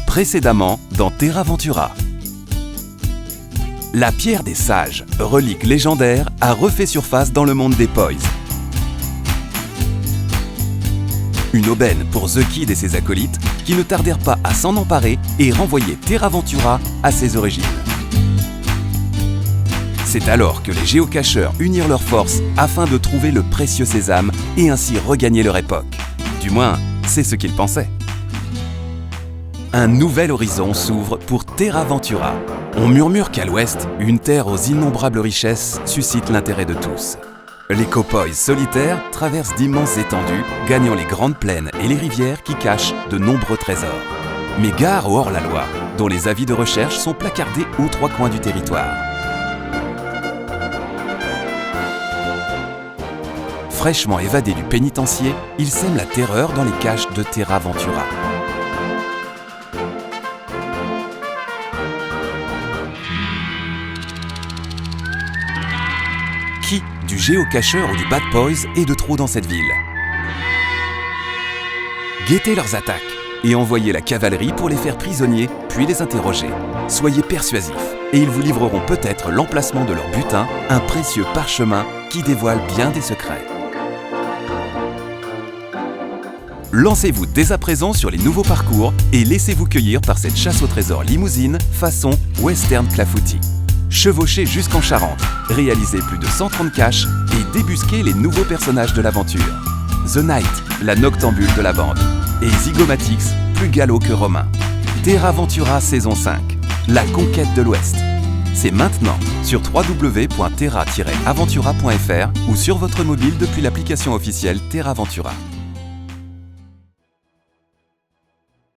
Précédemment dans Terra Ventura. La pierre des sages, relique légendaire, a refait surface dans le monde des Poys. Une aubaine pour The Kid et ses acolytes qui ne tardèrent pas à s'en emparer et renvoyer Terra Ventura à ses origines. C'est alors que les géocacheurs unirent leurs forces afin de trouver le précieux sésame et ainsi regagner leur époque. Du moins, c'est ce qu'ils pensaient. Un nouvel horizon s'ouvre pour Terra Ventura. On murmure qu'à l'ouest, une terre aux innombrables richesses suscite l'intérêt de tous. Les cow-boys solitaires traversent d'immenses étendues, gagnant les grandes plaines et les rivières qui cachent de nombreux trésors. Mais gare au hors-la-loi, dont les avis de recherche sont placardés aux trois coins du territoire. Fraîchement évadés du pénitencier, ils sèment la terreur dans les caches de Terra Ventura. Qui, du géocacheur ou du Bad Poys, est de trop dans cette ville? Guettez leurs attaques et envoyez la cavalerie pour les faire prisonniers, puis les interroger. Soyez persuasifs et ils vous livreront peut-être l'emplacement de leur butin, un précieux parchemin qui dévoile bien des secrets. Lancez-vous dès à présent sur les nouveaux parcours et laissez-vous cueillir par cette chasse au trésor limousine façon Western Clafoutis. Chevauchez jusqu'en Charente, réalisez plus de 130 caches et débusquez les nouveaux personnages de l'aventure. The Knight, la noctambule de la bande, et Zygomatix, plus galop que romain. Terra Ventura saison 5, la conquête de l'Ouest. C'est maintenant sur www.terra-aventura.fr ou sur votre mobile depuis l'application officielle Terra Ventura.